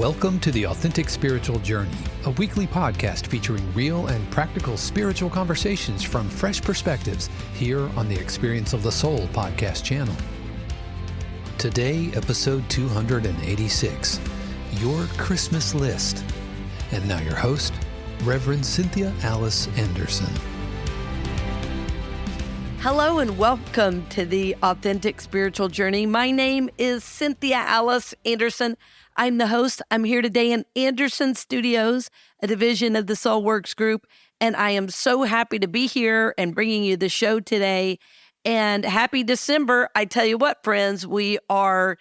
Welcome to the Authentic Spiritual Journey, a weekly podcast featuring real and practical spiritual conversations from fresh perspectives here on the Experience of the Soul podcast channel. Today, episode 286, Your Christmas List. And now your host, Reverend Cynthia Alice Anderson. Hello and welcome to the Authentic Spiritual Journey. My name is Cynthia Alice Anderson. I'm the host. I'm here today in Anderson Studios, a division of the Soulworks Group, and I am so happy to be here and bringing you the show today. And happy December. I tell you what, friends, we are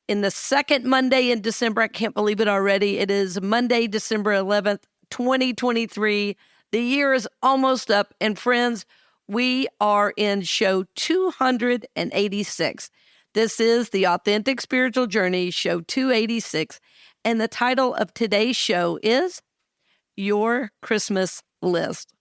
in the second Monday in December. I can't believe it already. It is Monday, December 11th, 2023. The year is almost up, and friends, we are in show 286. This is the Authentic Spiritual Journey, show 286, and the title of today's show is Your Christmas List.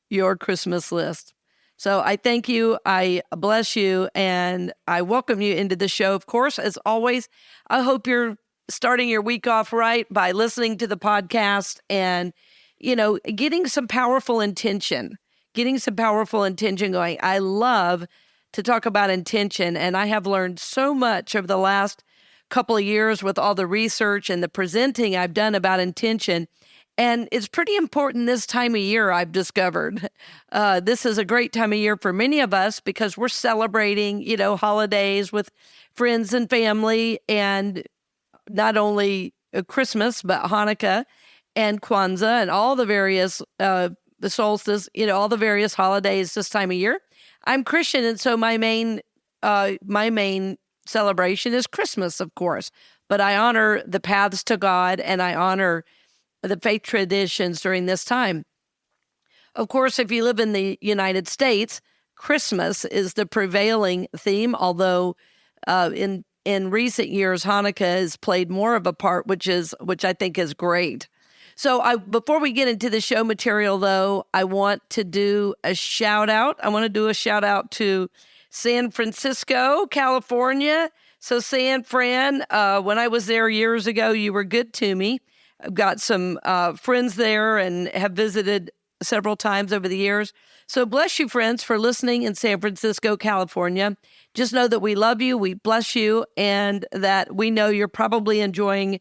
Your Christmas List. So I thank you, I bless you, and I welcome you into the show. Of course, as always, I hope you're starting your week off right by listening to the podcast and, getting some powerful intention going. I love to talk about intention, and I have learned so much over the last couple of years with all the research and the presenting I've done about intention, and it's pretty important this time of year, I've discovered. This is a great time of year for many of us because we're celebrating, holidays with friends and family, and not only Christmas, but Hanukkah and Kwanzaa and all the various, the solstice, all the various holidays this time of year. I'm Christian, and so my main celebration is Christmas, of course. But I honor the paths to God, and I honor the faith traditions during this time. Of course, if you live in the United States, Christmas is the prevailing theme, although in recent years, Hanukkah has played more of a part, which I think is great. So before we get into the show material, though, I want to do a shout out. I want to do a shout out to San Francisco, California. So San Fran, when I was there years ago, you were good to me. I've got some friends there and have visited several times over the years. So bless you, friends, for listening in San Francisco, California. Just know that we love you, we bless you, and that we know you're probably enjoying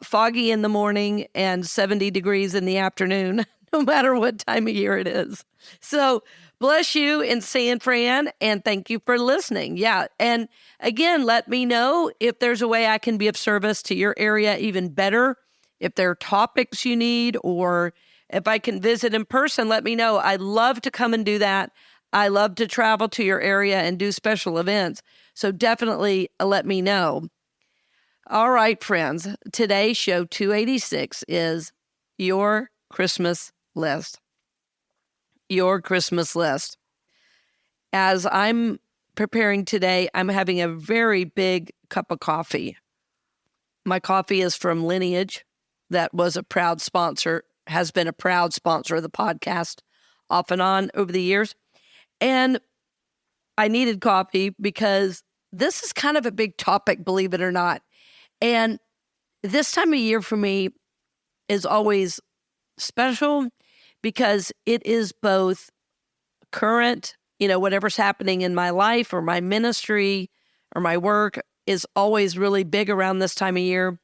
foggy in the morning and 70 degrees in the afternoon, no matter what time of year it is. So bless you in San Fran, and thank you for listening. Yeah, and again, let me know if there's a way I can be of service to your area even better. If there are topics you need, or if I can visit in person, let me know. I love to come and do that. I love to travel to your area and do special events. So definitely let me know. All right, friends, today's show 286 is Your Christmas List. Your Christmas List. As I'm preparing today, I'm having a very big cup of coffee. My coffee is from Lineage, that has been a proud sponsor of the podcast off and on over the years. And I needed coffee because this is kind of a big topic, believe it or not. And this time of year for me is always special because it is both current, whatever's happening in my life or my ministry or my work is always really big around this time of year.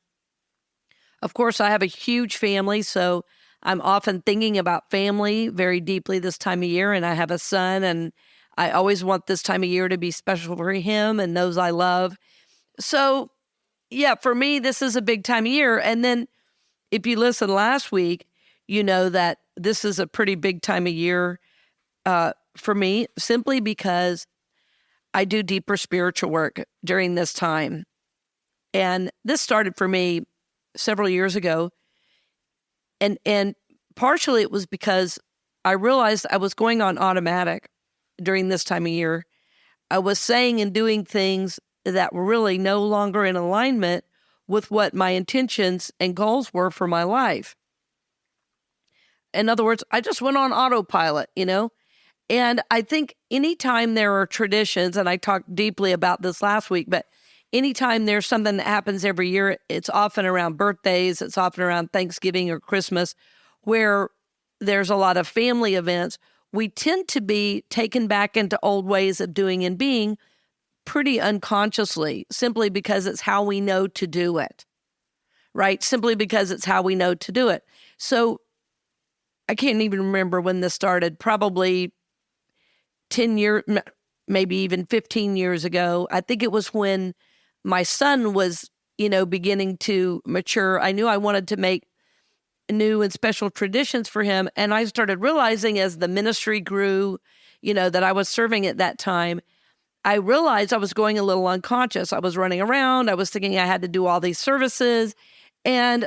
Of course, I have a huge family, so I'm often thinking about family very deeply this time of year, and I have a son, and I always want this time of year to be special for him and those I love. So yeah, for me, this is a big time of year. And then if you listened last week, you know that this is a pretty big time of year for me, simply because I do deeper spiritual work during this time. And this started for me several years ago. And partially it was because I realized I was going on automatic during this time of year. I was saying and doing things that were really no longer in alignment with what my intentions and goals were for my life. In other words, I just went on autopilot, And I think anytime there are traditions, and I talked deeply about this last week, but anytime there's something that happens every year, it's often around birthdays, it's often around Thanksgiving or Christmas, where there's a lot of family events, we tend to be taken back into old ways of doing and being pretty unconsciously, simply because it's how we know to do it, right? Simply because it's how we know to do it. So I can't even remember when this started, probably 10 years, maybe even 15 years ago. I think it was when my son was, beginning to mature. I knew I wanted to make new and special traditions for him. And I started realizing as the ministry grew, that I was serving at that time, I realized I was going a little unconscious. I was running around. I was thinking I had to do all these services. And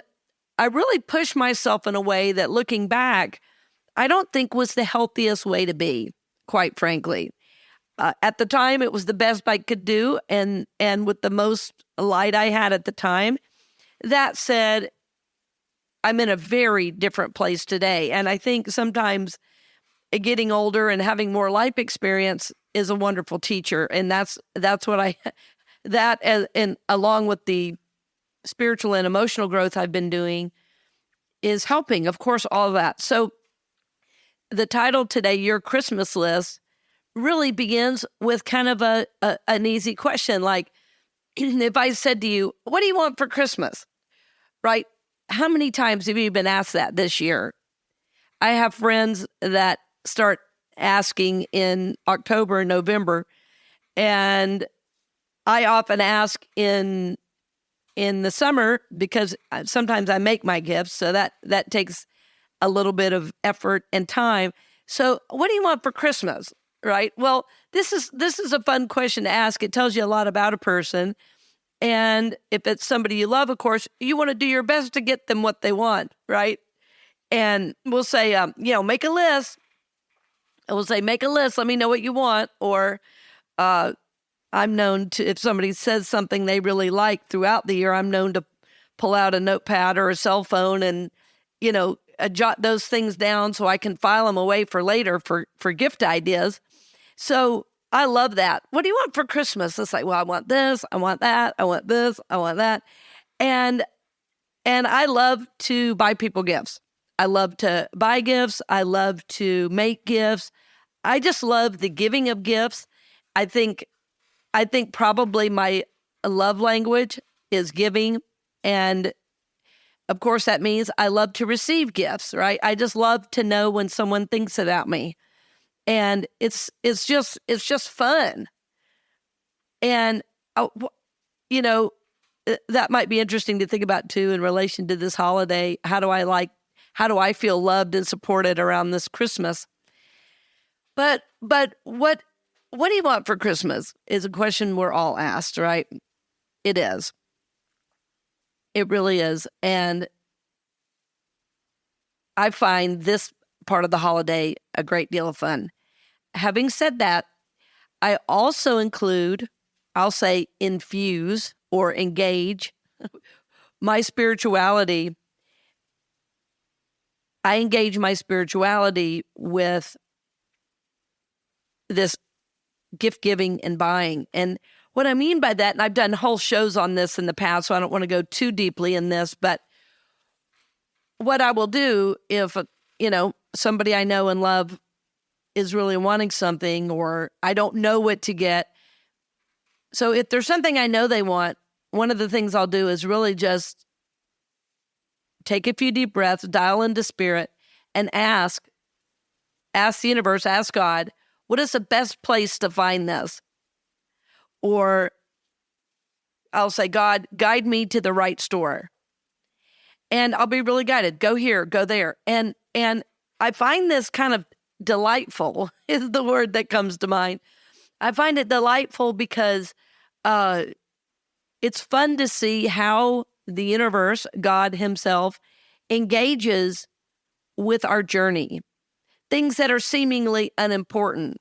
I really pushed myself in a way that, looking back, I don't think was the healthiest way to be, quite frankly. At the time, it was the best I could do, and with the most light I had at the time. That said, I'm in a very different place today. And I think sometimes getting older and having more life experience is a wonderful teacher. And that's what and along with the spiritual and emotional growth I've been doing is helping, of course, all of that. So the title today, Your Christmas List, really begins with kind of an easy question. Like, if I said to you, what do you want for Christmas? Right? How many times have you been asked that this year? I have friends that start asking in October and November, and I often ask in the summer because sometimes I make my gifts, so that takes a little bit of effort and time. So, what do you want for Christmas? Right? Well, this is a fun question to ask. It tells you a lot about a person. And if it's somebody you love, of course, you want to do your best to get them what they want, right? And we'll say, make a list. And we'll say, make a list. Let me know what you want. Or I'm known to, if somebody says something they really like throughout the year, I'm known to pull out a notepad or a cell phone and, jot those things down so I can file them away for later for gift ideas. So I love that. What do you want for Christmas? It's like, well, I want this, I want that, I want this, I want that. And I love to buy people gifts. I love to buy gifts. I love to make gifts. I just love the giving of gifts. I think probably my love language is giving. And of course, that means I love to receive gifts, right? I just love to know when someone thinks about me. And it's just fun. And, that might be interesting to think about too in relation to this holiday. How do I feel loved and supported around this Christmas? But what do you want for Christmas is a question we're all asked, right? It is. It really is. And I find this part of the holiday a great deal of fun. Having said that, I also include, I'll say infuse or engage my spirituality. I engage my spirituality with this gift giving and buying. And what I mean by that, and I've done whole shows on this in the past, so I don't want to go too deeply in this, but what I will do if, somebody I know and love is really wanting something, or I don't know what to get. So if there's something I know they want, one of the things I'll do is really just take a few deep breaths, dial into spirit, and ask the universe, ask God, what is the best place to find this? Or I'll say, God, guide me to the right store. And I'll be really guided. Go here, go there. And I find this kind of delightful is the word that comes to mind. I find it delightful because it's fun to see how the universe, God himself, engages with our journey. Things that are seemingly unimportant.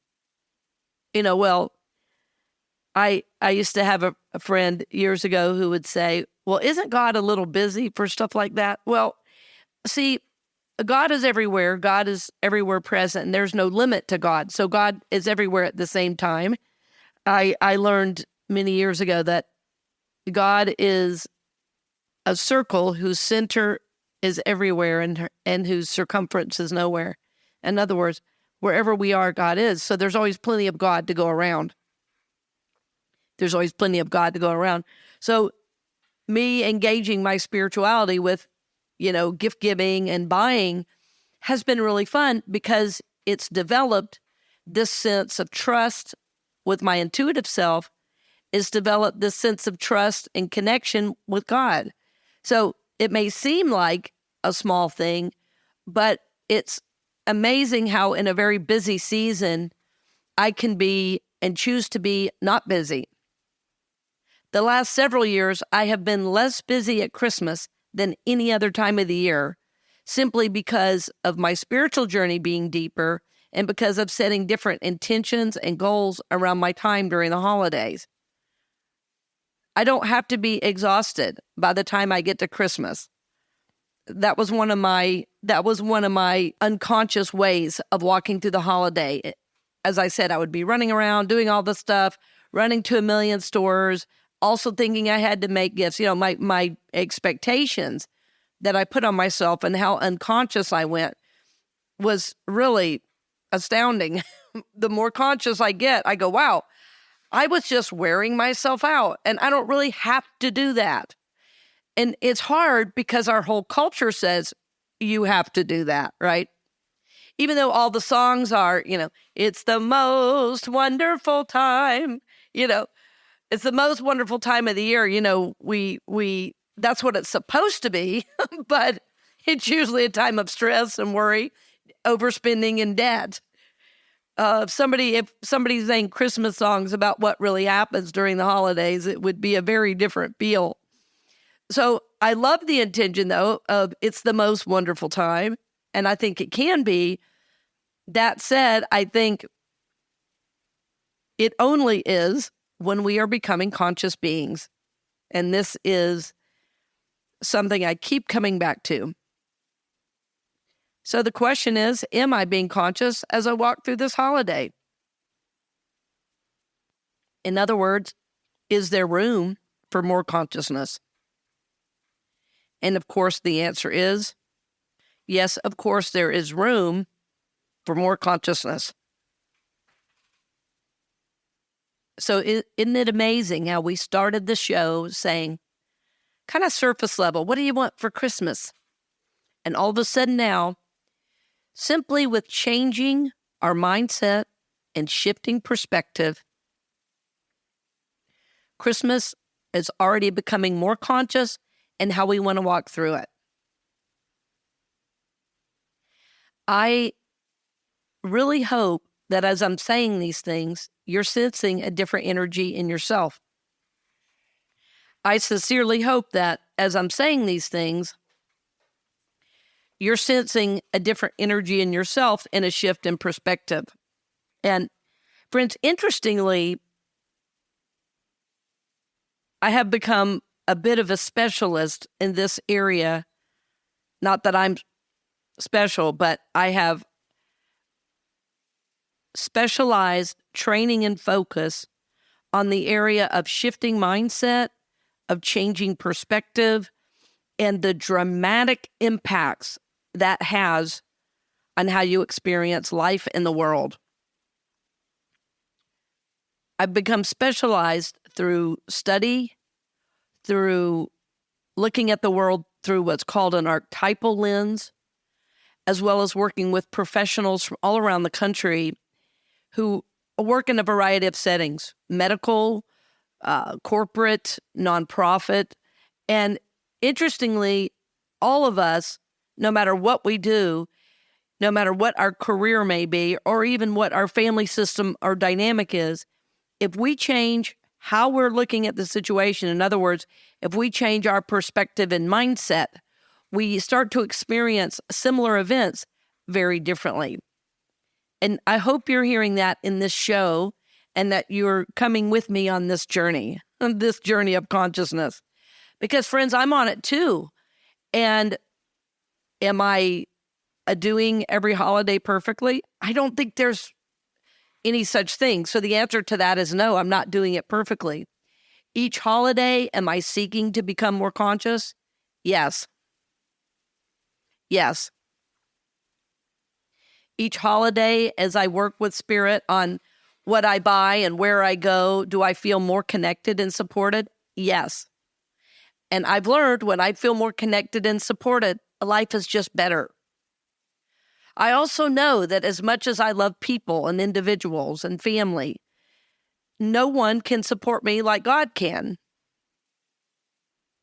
I used to have a friend years ago who would say, well, isn't God a little busy for stuff like that? Well, see, God is everywhere. God is everywhere present, and there's no limit to God. So God is everywhere at the same time. I learned many years ago that God is a circle whose center is everywhere and whose circumference is nowhere. In other words, wherever we are, God is. So there's always plenty of God to go around. There's always plenty of God to go around. So me engaging my spirituality with, gift giving and buying has been really fun because it's developed this sense of trust with my intuitive self. It's developed this sense of trust and connection with God. So it may seem like a small thing, but it's amazing how in a very busy season, I can be and choose to be not busy. The last several years, I have been less busy at Christmas than any other time of the year, simply because of my spiritual journey being deeper and because of setting different intentions and goals around my time during the holidays. I don't have to be exhausted by the time I get to Christmas. That was one of my unconscious ways of walking through the holiday. As I said, I would be running around, doing all the stuff, running to a million stores, also thinking I had to make gifts. My expectations that I put on myself and how unconscious I went was really astounding. The more conscious I get, I go, wow, I was just wearing myself out, and I don't really have to do that. And it's hard because our whole culture says you have to do that, right? Even though all the songs are, it's the most wonderful time, it's the most wonderful time of the year. We that's what it's supposed to be, but it's usually a time of stress and worry, overspending and debt. If somebody's saying Christmas songs about what really happens during the holidays, it would be a very different feel. So I love the intention, though, of it's the most wonderful time, and I think it can be. That said, I think it only is when we are becoming conscious beings, and this is something I keep coming back to. So the question is, am I being conscious as I walk through this holiday? In other words, is there room for more consciousness? And of course, the answer is yes, of course, there is room for more consciousness. So isn't it amazing how we started the show saying, kind of surface level, what do you want for Christmas? And all of a sudden now, simply with changing our mindset and shifting perspective, Christmas is already becoming more conscious and how we want to walk through it. I really hope that as I'm saying these things, you're sensing a different energy in yourself. I sincerely hope that as I'm saying these things, you're sensing a different energy in yourself and a shift in perspective. And friends, interestingly, I have become a bit of a specialist in this area. Not that I'm special, but I have specialized training and focus on the area of shifting mindset, of changing perspective, and the dramatic impacts that has on how you experience life in the world. I've become specialized through study, through looking at the world through what's called an archetypal lens, as well as working with professionals from all around the country who work in a variety of settings, medical, corporate, nonprofit. And interestingly, all of us, no matter what we do, no matter what our career may be, or even what our family system or dynamic is, if we change how we're looking at the situation, in other words, if we change our perspective and mindset, we start to experience similar events very differently. And I hope you're hearing that in this show and that you're coming with me on this journey of consciousness. Because friends, I'm on it too. And am I doing every holiday perfectly? I don't think there's any such thing. So the answer to that is no, I'm not doing it perfectly. Each holiday, am I seeking to become more conscious? Yes. Yes. Each holiday, as I work with Spirit on what I buy and where I go, do I feel more connected and supported? Yes. And I've learned when I feel more connected and supported, life is just better. I also know that as much as I love people and individuals and family, no one can support me like God can.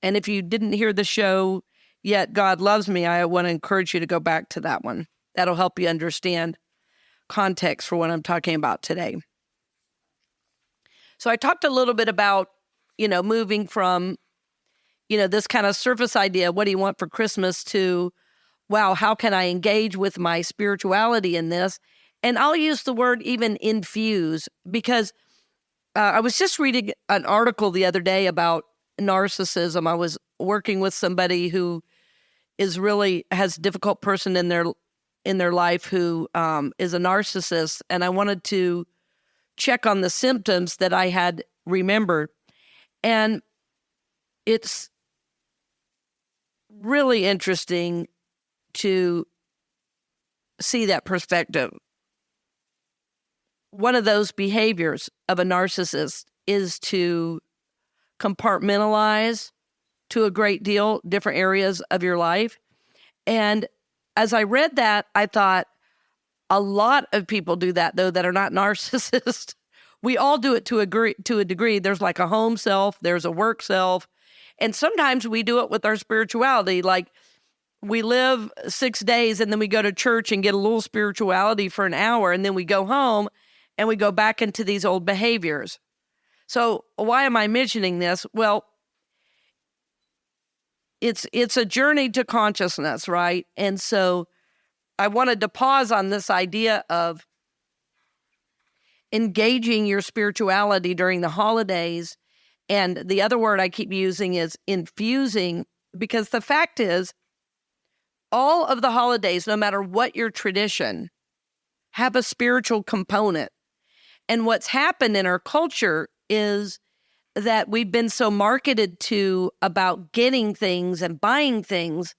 And if you didn't hear the show yet, God Loves Me, I want to encourage you to go back to that one. That'll help you understand context for what I'm talking about today. So I talked a little bit about, moving from, this kind of surface idea, what do you want for Christmas, to, wow, how can I engage with my spirituality in this? And I'll use the word even infuse, because I was just reading an article the other day about narcissism. I was working with somebody who has a difficult person in their life who is a narcissist, and I wanted to check on the symptoms that I had remembered. And it's really interesting to see that perspective. One of those behaviors of a narcissist is to compartmentalize to a great deal different areas of your life. And as I read that, I thought a lot of people do that, though, that are not narcissists. We all do it to a degree. There's like a home self, there's a work self, and sometimes we do it with our spirituality. Like we live 6 days and then we go to church and get a little spirituality for an hour, and then we go home and we go back into these old behaviors. So why am I mentioning this? Well, it's a journey to consciousness, right? And so I wanted to pause on this idea of engaging your spirituality during the holidays. And the other word I keep using is infusing, because the fact is, all of the holidays, no matter what your tradition, have a spiritual component. And what's happened in our culture is that we've been so marketed to about getting things and buying things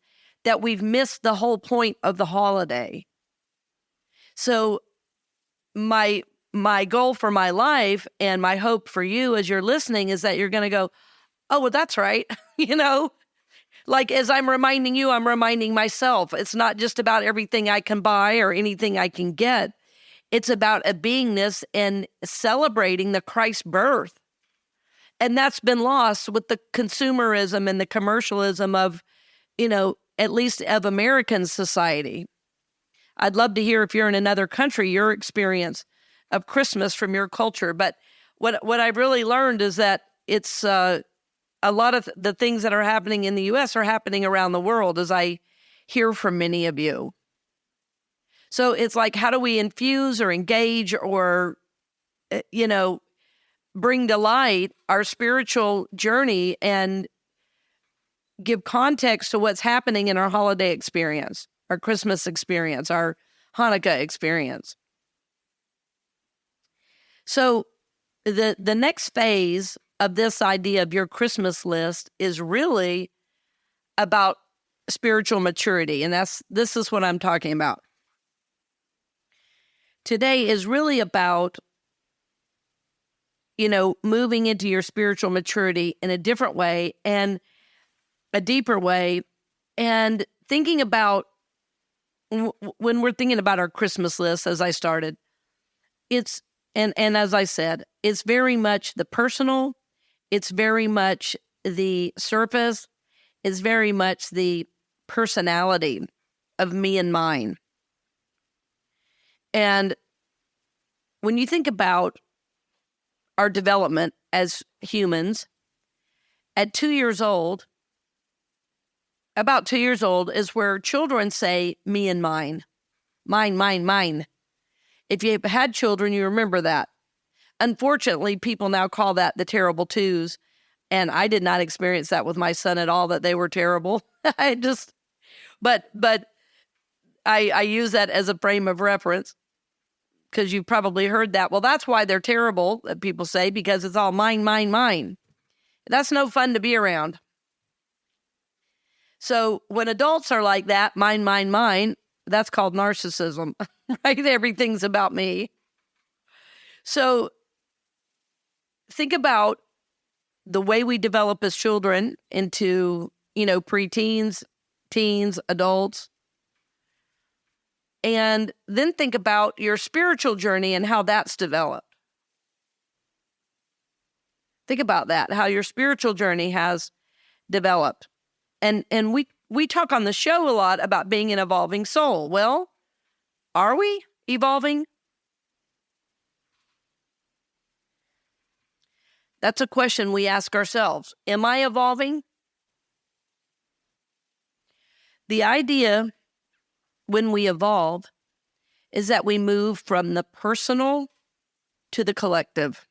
that we've missed the whole point of the holiday. So my goal for my life and my hope for you as you're listening is that you're going to go, oh, well, that's right. Like as I'm reminding you, I'm reminding myself. It's not just about everything I can buy or anything I can get. It's about a beingness and celebrating the Christ birth. And that's been lost with the consumerism and the commercialism of, at least of American society. I'd love to hear, if you're in another country, your experience of Christmas from your culture. But what I've really learned is that it's a lot of the things that are happening in the U.S. are happening around the world, as I hear from many of you. So it's like, how do we infuse or engage or, bring to light our spiritual journey and give context to what's happening in our holiday experience, our Christmas experience, our Hanukkah experience. So the next phase of this idea of your Christmas list is really about spiritual maturity. And this is what I'm talking about. Today is really about, moving into your spiritual maturity in a different way and a deeper way, and thinking about when we're thinking about our Christmas list, as I started, it's, and as I said, it's very much the personal, it's very much the surface, it's very much the personality of me and mine. And when you think about our development as humans, at 2 years old, about 2 years old is where children say me and mine, mine, mine, mine. If you've had children, you remember that. Unfortunately, people now call that the terrible twos. And I did not experience that with my son at all, that they were terrible. But I use that as a frame of reference, because you've probably heard that. Well, that's why they're terrible, people say, because it's all mine, mine, mine. That's no fun to be around. So when adults are like that, mine, that's called narcissism, right? Everything's about me. So think about the way we develop as children into, preteens, teens, adults. And then think about your spiritual journey and how that's developed. Think about that, how your spiritual journey has developed. And we talk on the show a lot about being an evolving soul. Well, are we evolving? That's a question we ask ourselves. Am I evolving? The idea when we evolve is that we move from the personal to the collective.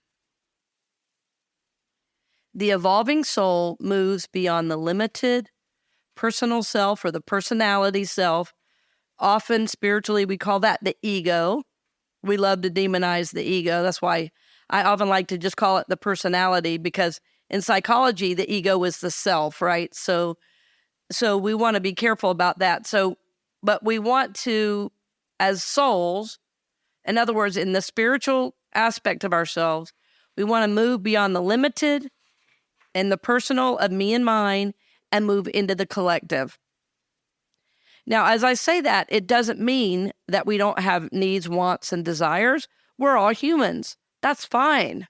The evolving soul moves beyond the limited personal self or the personality self. Often spiritually, we call that the ego. We love to demonize the ego. That's why I often like to just call it the personality, because in psychology, the ego is the self, right? So we want to be careful about that. But we want to, as souls, in other words, in the spiritual aspect of ourselves, we want to move beyond the limited and the personal of me and mine and move into the collective. Now, as I say that, it doesn't mean that we don't have needs, wants, and desires. We're all humans. That's fine.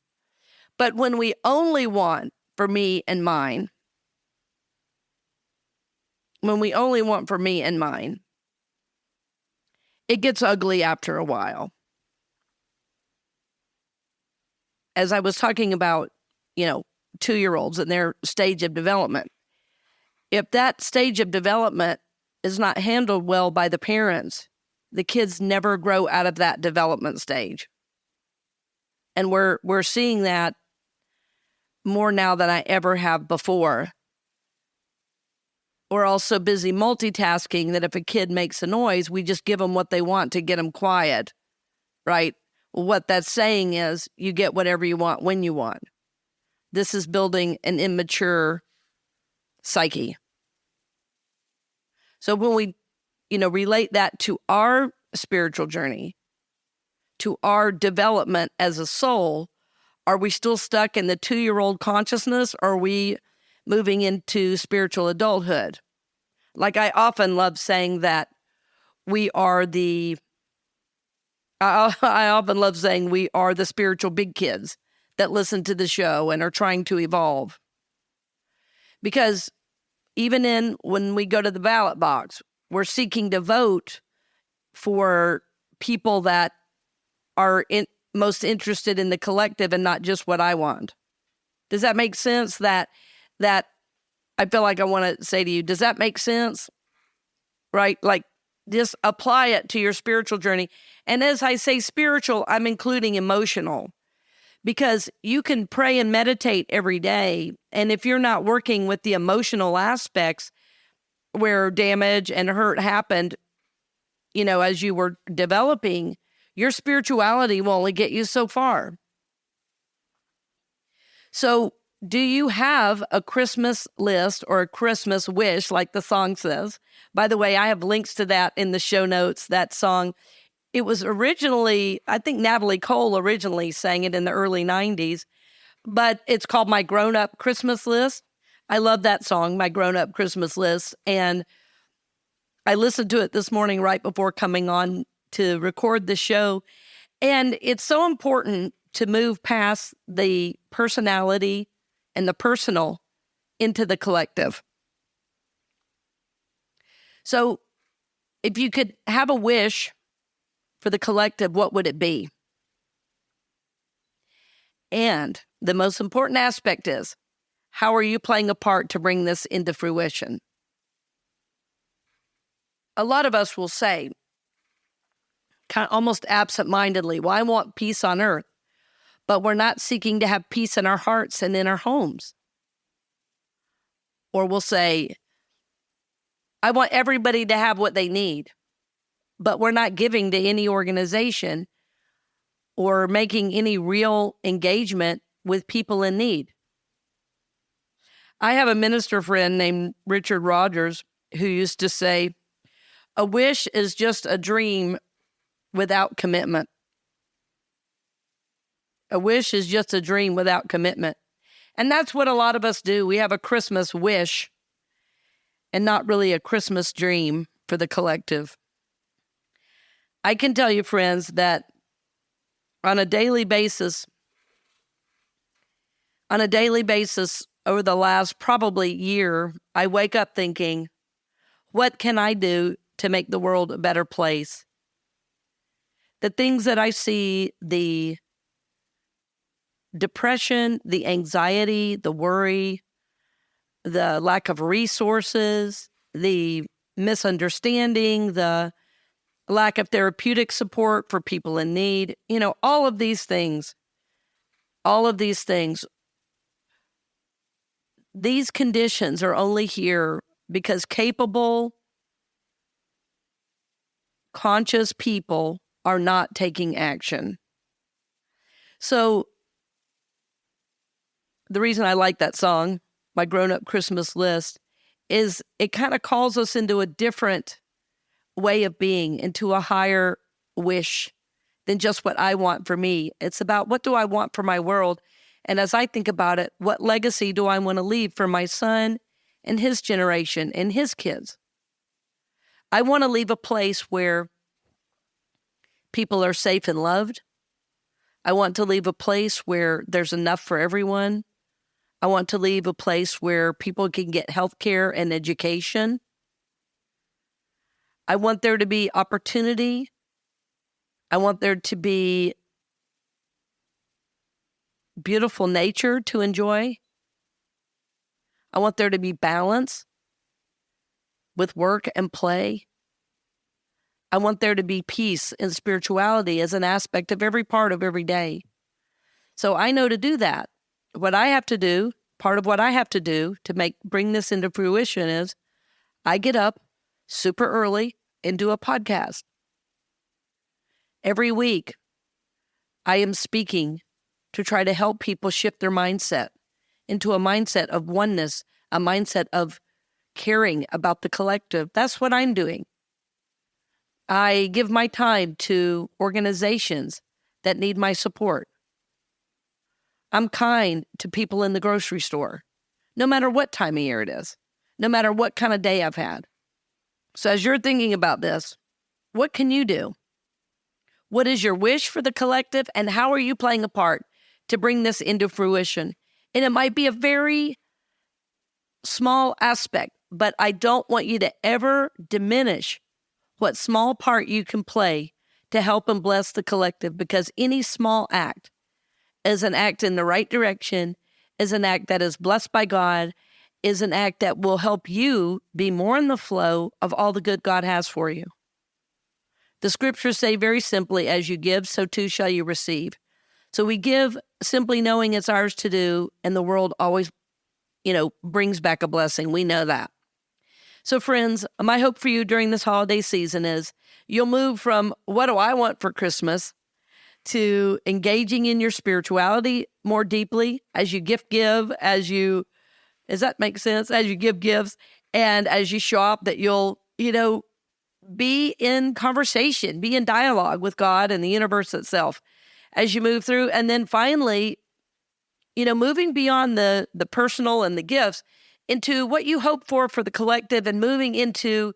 But when we only want for me and mine, it gets ugly after a while. As I was talking about, 2-year-olds and their stage of development. If that stage of development is not handled well by the parents, the kids never grow out of that development stage. And we're seeing that more now than I ever have before. We're also busy multitasking that if a kid makes a noise, we just give them what they want to get them quiet, right? Well, what that's saying is you get whatever you want when you want. This is building an immature psyche. So when we, relate that to our spiritual journey, to our development as a soul, are we still stuck in the 2-year-old consciousness, or are we moving into spiritual adulthood? Like I often love saying that we are I often love saying we are the spiritual big kids that listen to the show and are trying to evolve. Because even when we go to the ballot box, we're seeking to vote for people that are most interested in the collective and not just what I want. Does that make sense? That I feel like I want to say to you, does that make sense? Right? Like, just apply it to your spiritual journey. And as I say spiritual, I'm including emotional. Because you can pray and meditate every day. And if you're not working with the emotional aspects where damage and hurt happened, as you were developing, your spirituality will only get you so far. So do you have a Christmas list or a Christmas wish, like the song says? By the way, I have links to that in the show notes, that song. It was originally, I think Natalie Cole originally sang it in the early 90s, but it's called My Grown-Up Christmas List. I love that song, My Grown-Up Christmas List. And I listened to it this morning right before coming on to record the show. And it's so important to move past the personality and the personal into the collective. So if you could have a wish for the collective, what would it be? And the most important aspect is, how are you playing a part to bring this into fruition? A lot of us will say, kind of almost absent-mindedly, well, I want peace on earth, but we're not seeking to have peace in our hearts and in our homes. Or we'll say, I want everybody to have what they need, but we're not giving to any organization or making any real engagement with people in need. I have a minister friend named Richard Rogers who used to say, a wish is just a dream without commitment. A wish is just a dream without commitment. And that's what a lot of us do. We have a Christmas wish and not really a Christmas dream for the collective. I can tell you, friends, that on a daily basis over the last probably year, I wake up thinking, what can I do to make the world a better place? The things that I see, the depression, the anxiety, the worry, the lack of resources, the misunderstanding, the lack of therapeutic support for people in need, all of these things, these conditions are only here because capable, conscious people are not taking action. So the reason I like that song, my grown-up Christmas list, is it kind of calls us into a different way of being, into a higher wish than just what I want for me. It's about what do I want for my world? And as I think about it, what legacy do I want to leave for my son and his generation and his kids? I want to leave a place where people are safe and loved. I want to leave a place where there's enough for everyone. I want to leave a place where people can get health care and education. I want there to be opportunity. I want there to be beautiful nature to enjoy. I want there to be balance with work and play. I want there to be peace and spirituality as an aspect of every part of every day. So I know to do that, what I have to do, part of what I have to do to bring this into fruition is I get up super early and do a podcast. Every week, I am speaking to try to help people shift their mindset into a mindset of oneness, a mindset of caring about the collective. That's what I'm doing. I give my time to organizations that need my support. I'm kind to people in the grocery store, no matter what time of year it is, no matter what kind of day I've had. So as you're thinking about this, what can you do? What is your wish for the collective, and how are you playing a part to bring this into fruition? And it might be a very small aspect, but I don't want you to ever diminish what small part you can play to help and bless the collective, because any small act is an act in the right direction, is an act that is blessed by God, is an act that will help you be more in the flow of all the good God has for you. The scriptures say very simply, as you give, so too shall you receive. So we give simply knowing it's ours to do, and the world always, brings back a blessing. We know that. So friends, my hope for you during this holiday season is you'll move from what do I want for Christmas to engaging in your spirituality more deeply as you give, does that make sense? As you give gifts and as you shop, that you'll, be in conversation, be in dialogue with God and the universe itself as you move through. And then finally, moving beyond the personal and the gifts into what you hope for the collective, and moving into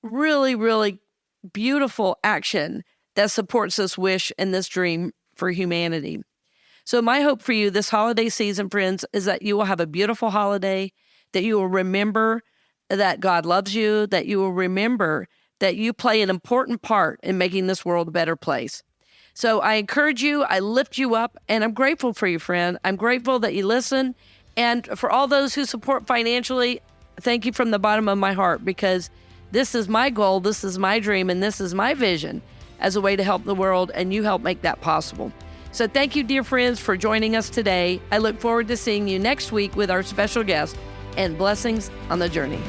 really, really beautiful action that supports this wish and this dream for humanity. So my hope for you this holiday season, friends, is that you will have a beautiful holiday, that you will remember that God loves you, that you will remember that you play an important part in making this world a better place. So I encourage you, I lift you up, and I'm grateful for you, friend. I'm grateful that you listen. And for all those who support financially, thank you from the bottom of my heart, because this is my goal, this is my dream, and this is my vision as a way to help the world, and you help make that possible. So thank you, dear friends, for joining us today. I look forward to seeing you next week with our special guest, and blessings on the journey.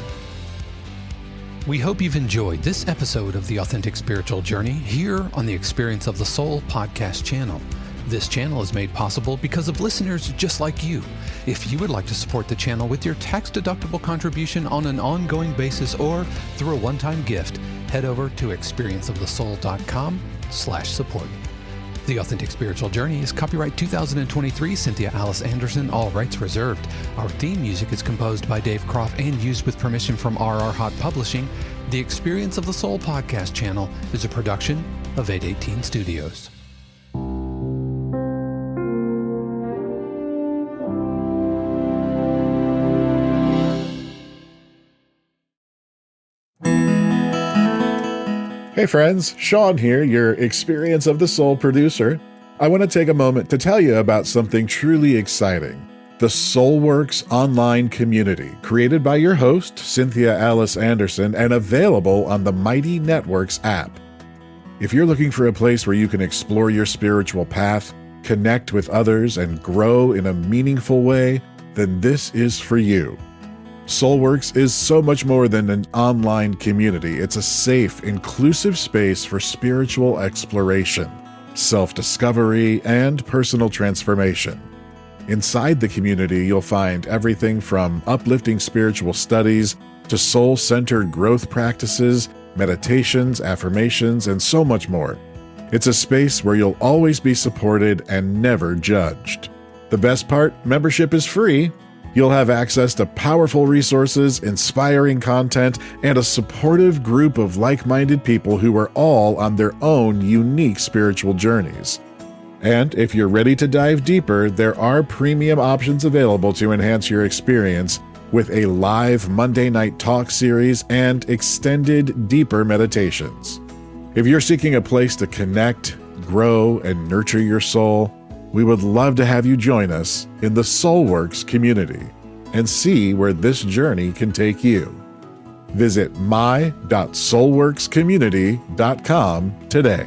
We hope you've enjoyed this episode of The Authentic Spiritual Journey here on the Experience of the Soul podcast channel. This channel is made possible because of listeners just like you. If you would like to support the channel with your tax-deductible contribution on an ongoing basis or through a one-time gift, head over to experienceofthesoul.com/support. The Authentic Spiritual Journey is copyright 2023, Cynthia Alice Anderson, all rights reserved. Our theme music is composed by Dave Croft and used with permission from RR Hot Publishing. The Experience of the Soul podcast channel is a production of 818 Studios. Hey friends, Sean here, your Experience of the Soul producer. I want to take a moment to tell you about something truly exciting. The Soulworks online community, created by your host, Cynthia Alice Anderson, and available on the Mighty Networks app. If you're looking for a place where you can explore your spiritual path, connect with others, and grow in a meaningful way, then this is for you. Soulworks is so much more than an online community. It's a safe, inclusive space for spiritual exploration, self-discovery, and personal transformation. Inside the community, you'll find everything from uplifting spiritual studies to soul-centered growth practices, meditations, affirmations, and so much more. It's a space where you'll always be supported and never judged. The best part, membership is free. You'll have access to powerful resources, inspiring content, and a supportive group of like-minded people who are all on their own unique spiritual journeys. And if you're ready to dive deeper, there are premium options available to enhance your experience with a live Monday night talk series and extended, deeper meditations. If you're seeking a place to connect, grow, and nurture your soul, we would love to have you join us in the Soulworks community and see where this journey can take you. Visit my.soulworkscommunity.com today.